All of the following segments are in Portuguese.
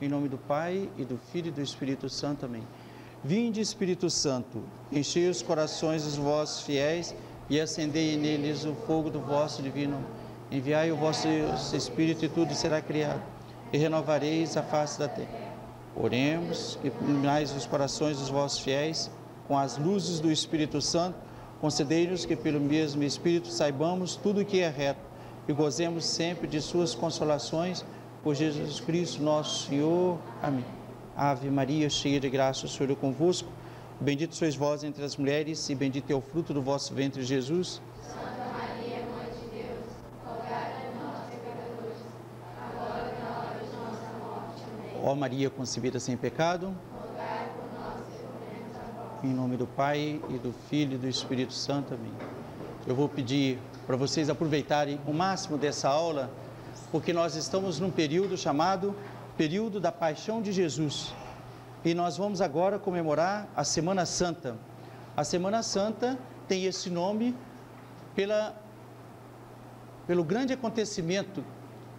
Em nome do Pai, e do Filho e do Espírito Santo. Amém. Vinde, Espírito Santo, enchei os corações dos vossos fiéis e acendei neles o fogo do vosso divino. Enviai o vosso Espírito e tudo será criado, e renovareis a face da terra. Oremos, que iluminais os corações dos vossos fiéis com as luzes do Espírito Santo. Concedei-nos que pelo mesmo Espírito saibamos tudo o que é reto e gozemos sempre de suas consolações. Por Jesus Cristo, nosso Senhor. Amém. Ave Maria, cheia de graça, o Senhor é convosco. Bendito sois vós entre as mulheres, e bendito é o fruto do vosso ventre, Jesus. Santa Maria, Mãe de Deus, rogai por nós, pecadores, agora e na hora de nossa morte. Amém. Ó Maria, concebida sem pecado, Rogai por nós, que recorremos a vós. em nome do Pai, e do Filho e do Espírito Santo. Amém. Eu vou pedir para vocês aproveitarem o máximo dessa aula, porque nós estamos num período chamado período da Paixão de Jesus. E nós vamos agora comemorar a Semana Santa. A Semana Santa tem esse nome pelo grande acontecimento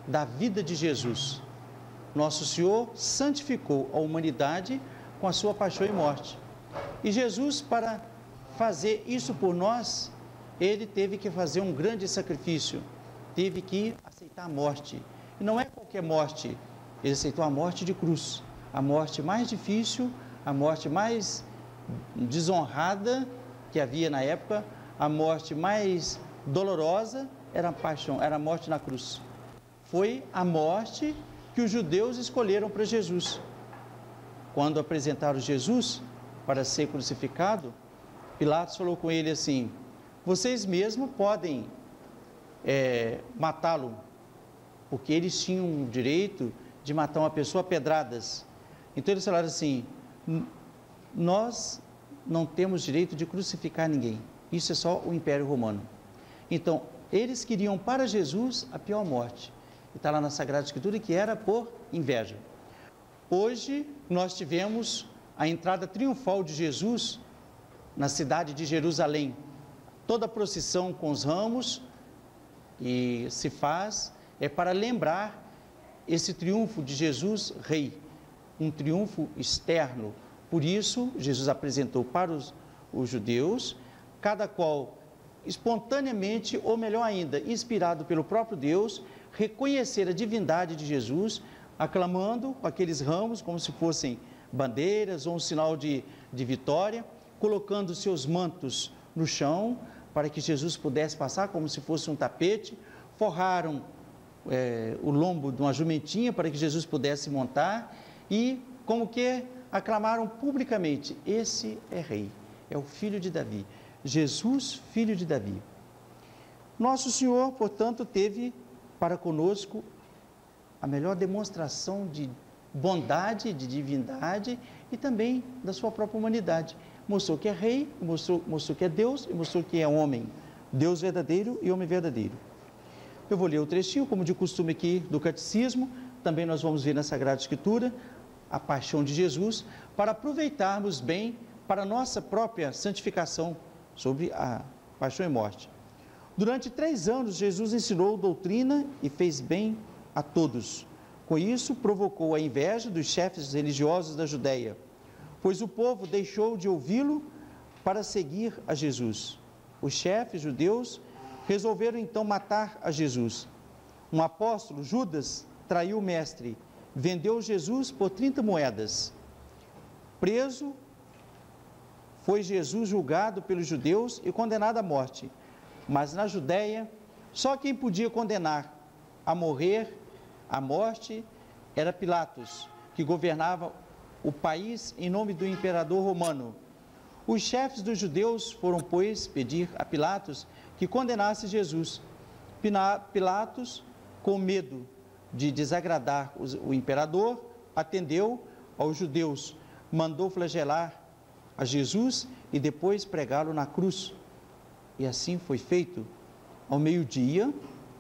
da vida de Jesus. Nosso Senhor santificou a humanidade com a sua paixão e morte. E Jesus, para fazer isso por nós, ele teve que fazer um grande sacrifício, teve que aceitar a morte. E não é qualquer morte, ele aceitou a morte de cruz, a morte mais difícil, a morte mais desonrada que havia na época, a morte mais dolorosa era a paixão, era a morte na cruz. Foi a morte que os judeus escolheram para Jesus. Quando apresentaram Jesus para ser crucificado, Pilatos falou com ele assim: vocês mesmos podem matá-lo, porque eles tinham o direito de matar uma pessoa a pedradas. Então eles falaram assim: nós não temos direito de crucificar ninguém, isso é só o Império Romano. Então eles queriam para Jesus a pior morte, e está lá na Sagrada Escritura que era por inveja. Hoje nós tivemos a entrada triunfal de Jesus na cidade de Jerusalém. Toda a procissão com os ramos que se faz é para lembrar esse triunfo de Jesus Rei, um triunfo externo. Por isso, Jesus apresentou para os judeus, cada qual espontaneamente, ou melhor ainda, inspirado pelo próprio Deus, reconhecer a divindade de Jesus, aclamando com aqueles ramos como se fossem bandeiras ou um sinal de vitória, colocando seus mantos no chão para que Jesus pudesse passar como se fosse um tapete, forraram o lombo de uma jumentinha para que Jesus pudesse montar e como que aclamaram publicamente: esse é rei, é o filho de Davi, Jesus, filho de Davi. Nosso Senhor, portanto, teve para conosco a melhor demonstração de bondade, de divindade e também da sua própria humanidade. Mostrou que é rei, mostrou que é Deus e mostrou que é homem, Deus verdadeiro e homem verdadeiro. Eu vou ler o trechinho, como de costume aqui, do Catecismo. Também nós vamos ver na Sagrada Escritura a paixão de Jesus, para aproveitarmos bem para a nossa própria santificação sobre a paixão e morte. Durante 3 anos, Jesus ensinou doutrina e fez bem a todos. Com isso, provocou a inveja dos chefes religiosos da Judéia, pois o povo deixou de ouvi-lo para seguir a Jesus. Os chefes judeus resolveram então matar a Jesus. Um apóstolo, Judas, traiu o mestre, vendeu Jesus por 30 moedas. Preso, foi Jesus julgado pelos judeus e condenado à morte. Mas na Judéia, só quem podia condenar a morrer, à morte, era Pilatos, que governava o país em nome do imperador romano. Os chefes dos judeus foram, pois, pedir a Pilatos que condenasse Jesus. Pilatos, com medo de desagradar o imperador, atendeu aos judeus, mandou flagelar a Jesus e depois pregá-lo na cruz. E assim foi feito. Ao meio-dia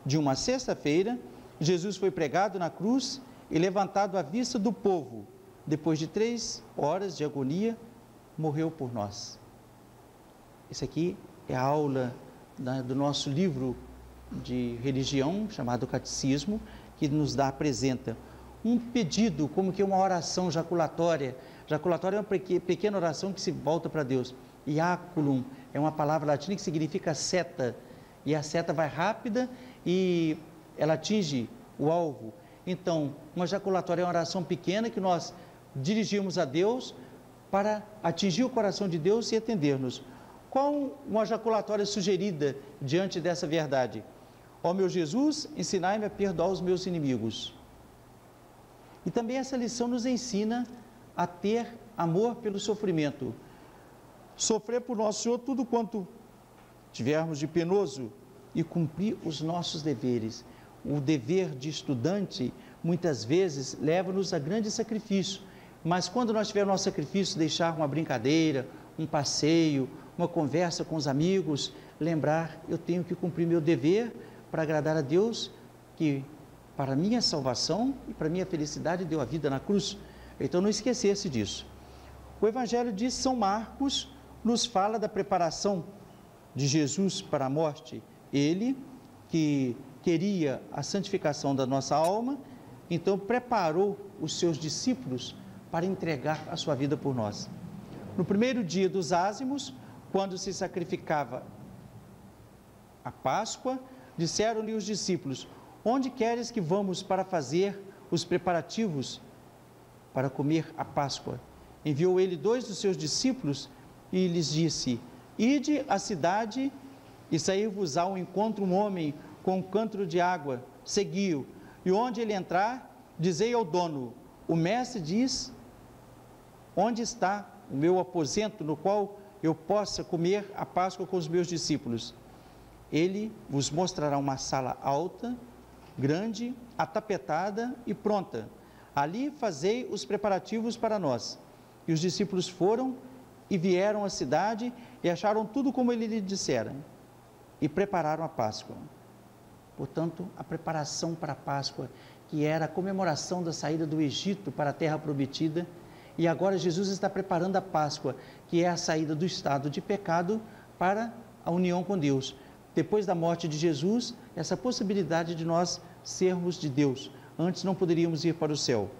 de uma sexta-feira, Jesus foi pregado na cruz e levantado à vista do povo. Depois de 3 horas de agonia, morreu por nós. Isso aqui é a aula do nosso livro de religião, chamado Catecismo, que nos apresenta um pedido, como que uma oração jaculatória. Jaculatória é uma pequena oração que se volta para Deus. Iaculum é uma palavra latina que significa seta, e a seta vai rápida e ela atinge o alvo. Então, uma jaculatória é uma oração pequena que nós dirigimos a Deus para atingir o coração de Deus e atender-nos. Qual uma jaculatória sugerida diante dessa verdade? Ó meu Jesus, ensinai-me a perdoar os meus inimigos. E também essa lição nos ensina a ter amor pelo sofrimento. Sofrer por nosso Senhor tudo quanto tivermos de penoso e cumprir os nossos deveres. O dever de estudante, muitas vezes, leva-nos a grande sacrifício. Mas quando nós tivermos nosso sacrifício, deixar uma brincadeira, um passeio, uma conversa com os amigos, lembrar, eu tenho que cumprir meu dever para agradar a Deus, que para minha salvação e para minha felicidade deu a vida na cruz. Então não esquecer-se disso. O Evangelho de São Marcos nos fala da preparação de Jesus para a morte. Ele que queria a santificação da nossa alma, então preparou os seus discípulos para entregar a sua vida por nós. No primeiro dia dos ázimos, quando se sacrificava a Páscoa, disseram-lhe os discípulos: onde queres que vamos para fazer os preparativos para comer a Páscoa? Enviou ele 2 dos seus discípulos e lhes disse: ide à cidade e sair-vos ao encontro um homem com um cântaro de água, segui-o, e onde ele entrar, dizei ao dono: o mestre diz, onde está o meu aposento no qual eu possa comer a Páscoa com os meus discípulos? Ele vos mostrará uma sala alta, grande, atapetada e pronta. Ali fazei os preparativos para nós. E os discípulos foram e vieram à cidade e acharam tudo como ele lhe dissera, e prepararam a Páscoa. Portanto, a preparação para a Páscoa, que era a comemoração da saída do Egito para a terra prometida, e agora Jesus está preparando a Páscoa, que é a saída do estado de pecado para a união com Deus. Depois da morte de Jesus, essa possibilidade de nós sermos de Deus. Antes não poderíamos ir para o céu.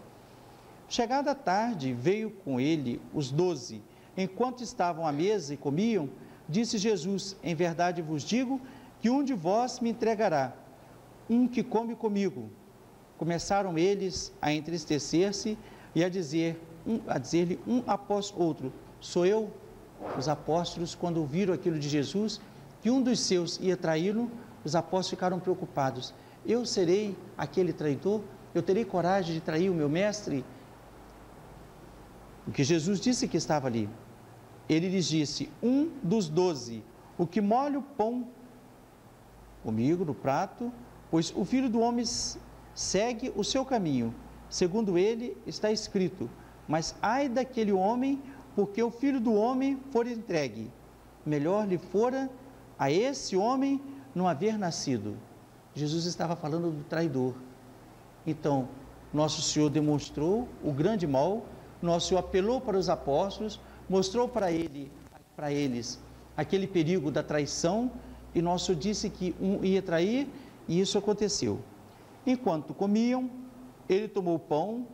Chegada a tarde, veio com ele os 12. Enquanto estavam à mesa e comiam, disse Jesus: em verdade vos digo que um de vós me entregará, um que come comigo. Começaram eles a entristecer-se e a dizer-lhe um após outro: sou eu? Os apóstolos, quando ouviram aquilo de Jesus, que um dos seus ia traí-lo, os apóstolos ficaram preocupados. Eu serei aquele traidor? Eu terei coragem de trair o meu mestre? Porque Jesus disse que estava ali. Ele lhes disse: um dos 12, o que molha o pão comigo no prato, pois o Filho do Homem segue o seu caminho. Segundo ele está escrito: mas ai daquele homem, porque o Filho do Homem for entregue. Melhor lhe fora a esse homem não haver nascido. Jesus estava falando do traidor. Então, nosso Senhor demonstrou o grande mal, nosso Senhor apelou para os apóstolos, mostrou para eles aquele perigo da traição, e nosso Senhor disse que um ia trair, e isso aconteceu. Enquanto comiam, ele tomou o pão,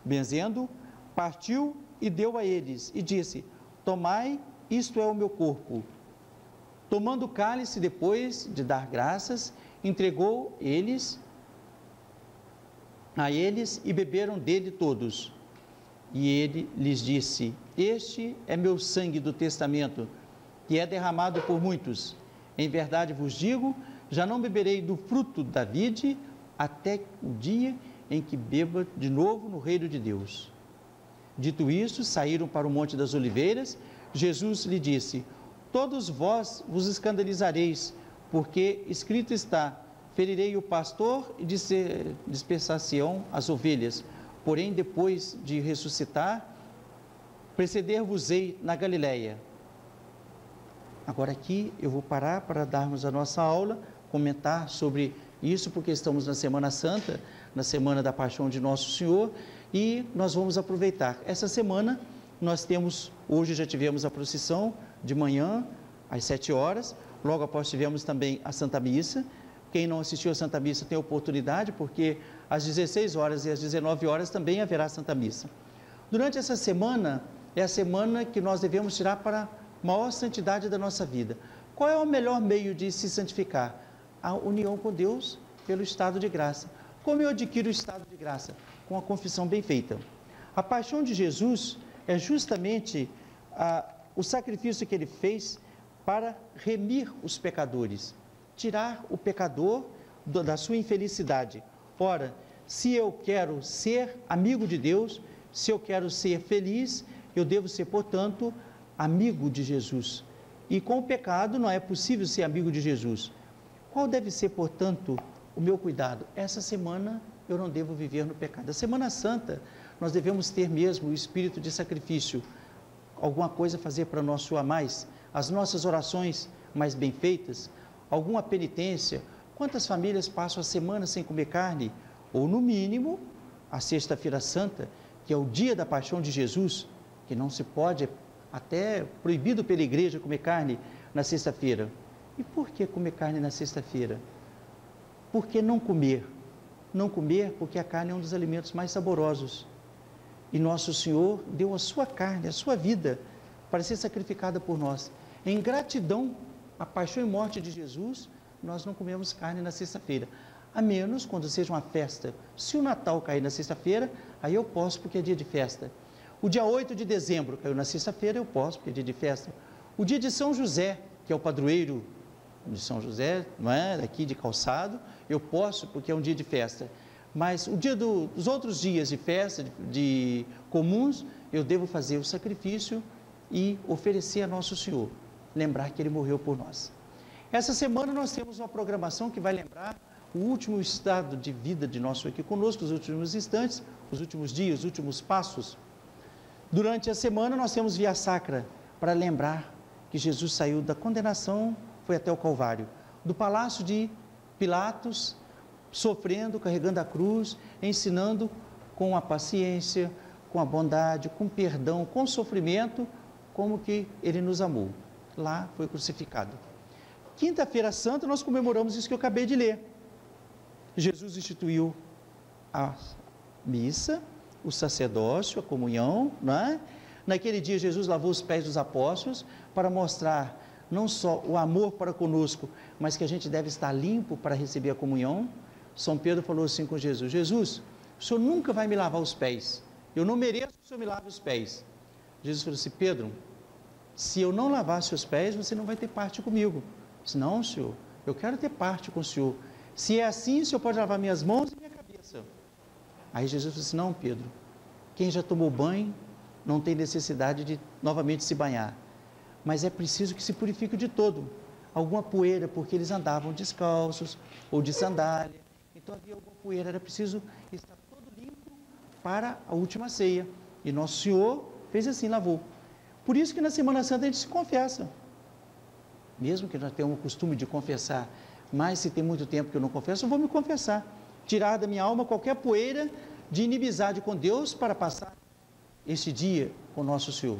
benzendo, partiu e deu a eles, e disse: tomai, isto é o meu corpo. Tomando o cálice, depois de dar graças, entregou a eles e beberam dele todos. E ele lhes disse: este é meu sangue do testamento, que é derramado por muitos. Em verdade vos digo, já não beberei do fruto da vide, até o dia em que beba de novo no reino de Deus. Dito isso, saíram para o Monte das Oliveiras. Jesus lhe disse: todos vós vos escandalizareis, porque escrito está: ferirei o pastor e dispersar-se-ão as ovelhas. Porém, depois de ressuscitar, preceder-vos-ei na Galileia. Agora aqui eu vou parar para darmos a nossa aula, comentar sobre isso, porque estamos na Semana Santa, na Semana da Paixão de Nosso Senhor, e nós vamos aproveitar. Essa semana nós temos, hoje já tivemos a procissão de manhã, às 7 horas, logo após tivemos também a Santa Missa. Quem não assistiu à Santa Missa tem oportunidade, porque às 16 horas e às 19 horas também haverá Santa Missa. Durante essa semana, é a semana que nós devemos tirar para a maior santidade da nossa vida. Qual é o melhor meio de se santificar? A união com Deus pelo estado de graça. Como eu adquiro o estado de graça? Com a confissão bem feita. A paixão de Jesus é justamente o sacrifício que ele fez para remir os pecadores, tirar o pecador da sua infelicidade. Ora, se eu quero ser amigo de Deus, se eu quero ser feliz, eu devo ser, portanto, amigo de Jesus. E com o pecado não é possível ser amigo de Jesus. Qual deve ser, portanto, o meu cuidado? Essa semana eu não devo viver no pecado. A Semana Santa, nós devemos ter mesmo o espírito de sacrifício, alguma coisa fazer para nós suar mais, as nossas orações mais bem feitas, alguma penitência. Quantas famílias passam a semana sem comer carne? Ou, no mínimo, a Sexta-feira Santa, que é o dia da paixão de Jesus, que não se pode, até proibido pela igreja comer carne na sexta-feira. E por que comer carne na sexta-feira? Por que não comer? Não comer porque a carne é um dos alimentos mais saborosos. E nosso Senhor deu a sua carne, a sua vida, para ser sacrificada por nós. Em gratidão à paixão e morte de Jesus, nós não comemos carne na sexta-feira. A menos quando seja uma festa. Se o Natal cair na sexta-feira, aí eu posso porque é dia de festa. O dia 8 de dezembro caiu na sexta-feira, eu posso porque é dia de festa. O dia de São José, que é o padroeiro de São José, não é? Daqui de Calçado, eu posso porque é um dia de festa. Mas o dia dos outros dias de festa, de comuns, eu devo fazer o sacrifício e oferecer a Nosso Senhor. Lembrar que Ele morreu por nós. Essa semana nós temos uma programação que vai lembrar o último estado de vida de nosso aqui conosco, os últimos instantes, os últimos dias, os últimos passos. Durante a semana nós temos Via Sacra, para lembrar que Jesus saiu da condenação, foi até o Calvário, do palácio de Pilatos, sofrendo, carregando a cruz, ensinando com a paciência, com a bondade, com perdão, com sofrimento, como que Ele nos amou. Lá foi crucificado. Quinta-feira Santa nós comemoramos isso que eu acabei de ler. Jesus instituiu a missa, o sacerdócio, a comunhão, não é? Naquele dia Jesus lavou os pés dos apóstolos para mostrar não só o amor para conosco, mas que a gente deve estar limpo para receber a comunhão. São Pedro falou assim com Jesus: Jesus, o Senhor nunca vai me lavar os pés, eu não mereço que o Senhor me lave os pés. Jesus falou assim: Pedro, se eu não lavar seus pés, você não vai ter parte comigo. Eu disse: não, Senhor, eu quero ter parte com o Senhor. Se é assim, o Senhor pode lavar minhas mãos e minha cabeça. Aí Jesus falou assim: não, Pedro, quem já tomou banho não tem necessidade de novamente se banhar, mas é preciso que se purifique de todo. Alguma poeira, porque eles andavam descalços ou de sandália, então havia alguma poeira, era preciso estar todo limpo para a última ceia. E Nosso Senhor fez assim, lavou. Por isso que na Semana Santa a gente se confessa, mesmo que nós tenhamos o costume de confessar, mas se tem muito tempo que eu não confesso, eu vou me confessar, tirar da minha alma qualquer poeira de inimizade com Deus para passar este dia com Nosso Senhor.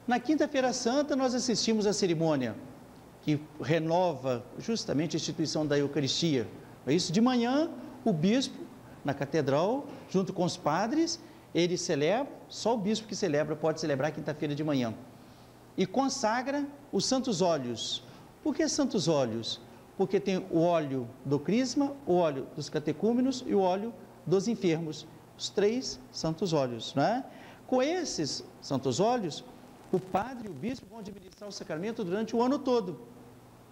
Na Quinta-feira Santa nós assistimos à cerimônia que renova justamente a instituição da Eucaristia. É isso, de manhã o bispo na catedral, junto com os padres, ele celebra, só o bispo que celebra pode celebrar quinta-feira de manhã, e consagra os santos óleos. Por que santos óleos? Porque tem o óleo do crisma, o óleo dos catecúmenos e o óleo dos enfermos, os 3 santos óleos, não é? Com esses santos óleos, o padre e o bispo vão administrar o sacramento durante o ano todo,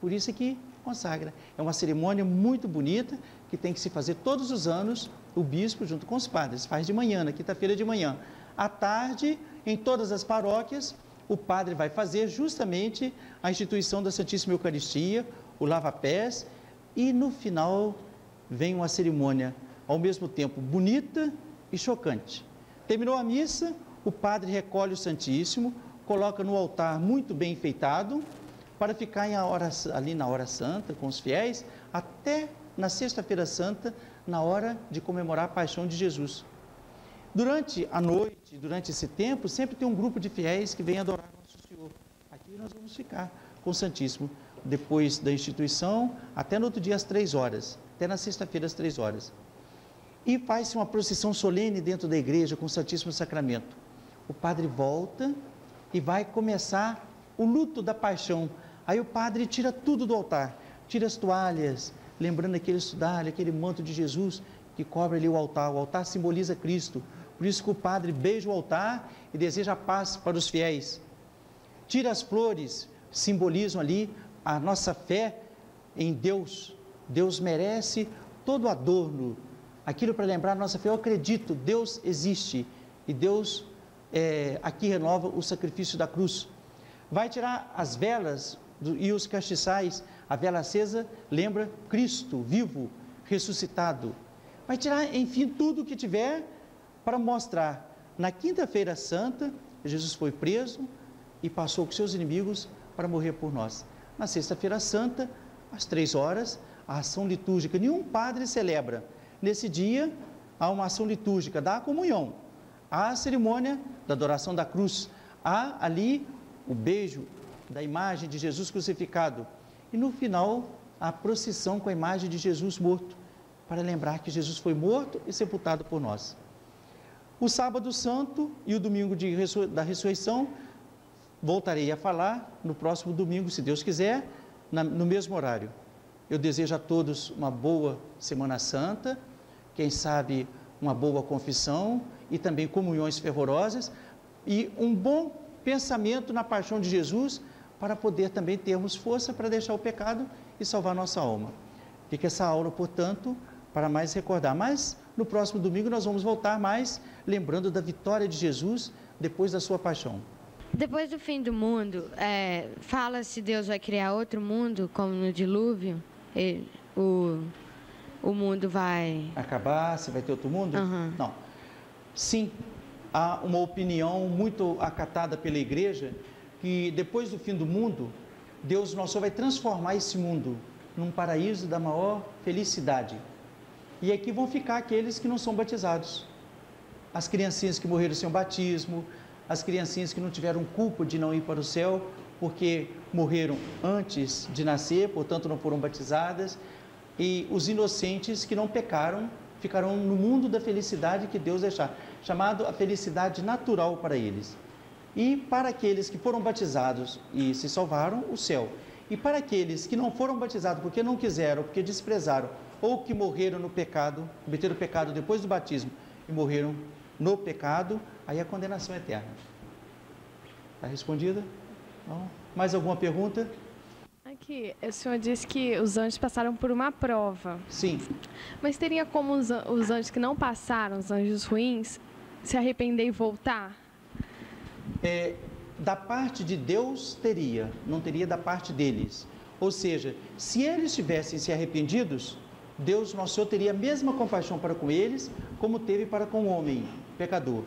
por isso é que consagra. É uma cerimônia muito bonita, que tem que se fazer todos os anos, o bispo junto com os padres, faz de manhã, na quinta-feira de manhã. À tarde, em todas as paróquias, o padre vai fazer justamente a instituição da Santíssima Eucaristia, o lava-pés, e no final vem uma cerimônia, ao mesmo tempo bonita e chocante. Terminou a missa, o padre recolhe o Santíssimo, coloca no altar muito bem enfeitado, para ficar ali na hora santa com os fiéis, até na Sexta-feira Santa, na hora de comemorar a paixão de Jesus. Durante a noite, durante esse tempo, sempre tem um grupo de fiéis que vem adorar Nosso Senhor. Aqui nós vamos ficar com o Santíssimo. depois da instituição, até no outro dia às 3 horas, até na sexta-feira às 3 horas. E faz-se uma procissão solene dentro da igreja com o Santíssimo Sacramento. O padre volta e vai começar o luto da paixão. Aí o padre tira tudo do altar, tira as toalhas, lembrando aquele sudário, aquele manto de Jesus que cobre ali o altar. O altar simboliza Cristo. Por isso que o padre beija o altar e deseja a paz para os fiéis. Tira as flores, simbolizam ali a nossa fé em Deus. Deus merece todo adorno. Aquilo para lembrar a nossa fé, eu acredito, Deus existe. E Deus aqui renova o sacrifício da cruz. Vai tirar as velas e os castiçais. A vela acesa lembra Cristo vivo, ressuscitado. Vai tirar, enfim, tudo o que tiver para mostrar. Na quinta-feira santa, Jesus foi preso e passou com seus inimigos para morrer por nós. Na sexta-feira santa, às 3 horas, a ação litúrgica, nenhum padre celebra. Nesse dia, há uma ação litúrgica da comunhão, há a cerimônia da adoração da cruz, há ali o beijo da imagem de Jesus crucificado e no final, a procissão com a imagem de Jesus morto, para lembrar que Jesus foi morto e sepultado por nós. O sábado santo e o domingo da ressurreição, voltarei a falar no próximo domingo, se Deus quiser, no mesmo horário. Eu desejo a todos uma boa Semana Santa, quem sabe uma boa confissão e também comunhões fervorosas e um bom pensamento na paixão de Jesus para poder também termos força para deixar o pecado e salvar nossa alma. Fica essa aula, portanto, para mais recordar. Mas no próximo domingo nós vamos voltar mais lembrando da vitória de Jesus depois da sua paixão. Depois do fim do mundo, fala se Deus vai criar outro mundo, como no dilúvio, o mundo vai... acabar, se vai ter outro mundo? Uhum. Não. Sim, há uma opinião muito acatada pela igreja, que depois do fim do mundo, Deus nosso vai transformar esse mundo num paraíso da maior felicidade. E aqui vão ficar aqueles que não são batizados. As criancinhas que morreram sem o batismo, as criancinhas que não tiveram culpa de não ir para o céu, porque morreram antes de nascer, portanto não foram batizadas, e os inocentes que não pecaram, ficarão no mundo da felicidade que Deus deixar, chamado a felicidade natural para eles. E para aqueles que foram batizados e se salvaram, o céu. E para aqueles que não foram batizados porque não quiseram, porque desprezaram, ou que morreram no pecado, cometeram o pecado depois do batismo e morreram no pecado, aí a condenação eterna. Está respondida? Não? Mais alguma pergunta? Aqui, o senhor disse que os anjos passaram por uma prova. Sim. Mas teria como os anjos que não passaram, os anjos ruins, se arrepender e voltar? Da parte de Deus teria, não teria da parte deles. Ou seja, se eles tivessem se arrependidos, Deus nosso Senhor teria a mesma compaixão para com eles, como teve para com o homem pecador.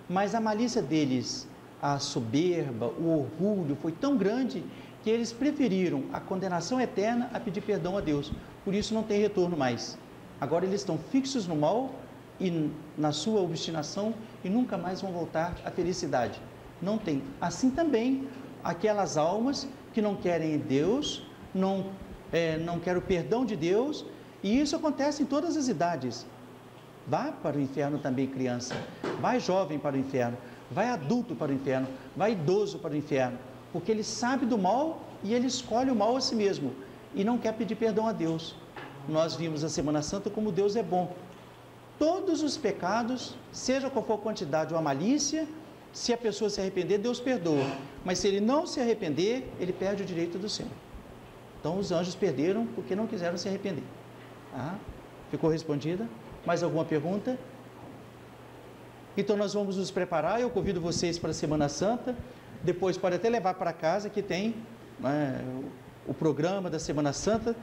Mas a malícia deles, a soberba, o orgulho foi tão grande que eles preferiram a condenação eterna a pedir perdão a Deus. Por isso não tem retorno mais. Agora eles estão fixos no mal e na sua obstinação e nunca mais vão voltar à felicidade. Não tem. Assim também aquelas almas que não querem Deus, não querem o perdão de Deus, e isso acontece em todas as idades. Vá para o inferno também, criança. Vai jovem para o inferno. Vai adulto para o inferno. Vai idoso para o inferno. Porque ele sabe do mal e ele escolhe o mal a si mesmo e não quer pedir perdão a Deus. Nós vimos a Semana Santa como Deus é bom. Todos os pecados, seja qual for a quantidade ou a malícia, se a pessoa se arrepender, Deus perdoa. Mas se ele não se arrepender, ele perde o direito do céu. Então os anjos perderam porque não quiseram se arrepender. Ficou respondida? Mais alguma pergunta? Então nós vamos nos preparar. Eu convido vocês para a Semana Santa. Depois pode até levar para casa, que tem o programa da Semana Santa,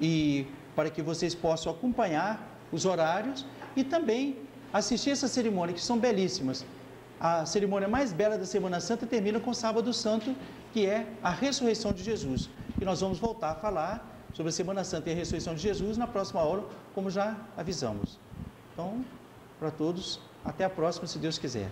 e para que vocês possam acompanhar os horários e também assistir essa cerimônia, que são belíssimas. A cerimônia mais bela da Semana Santa termina com o Sábado Santo, que é a ressurreição de Jesus. E nós vamos voltar a falar sobre a Semana Santa e a ressurreição de Jesus na próxima aula, como já avisamos. Então, para todos, até a próxima, se Deus quiser.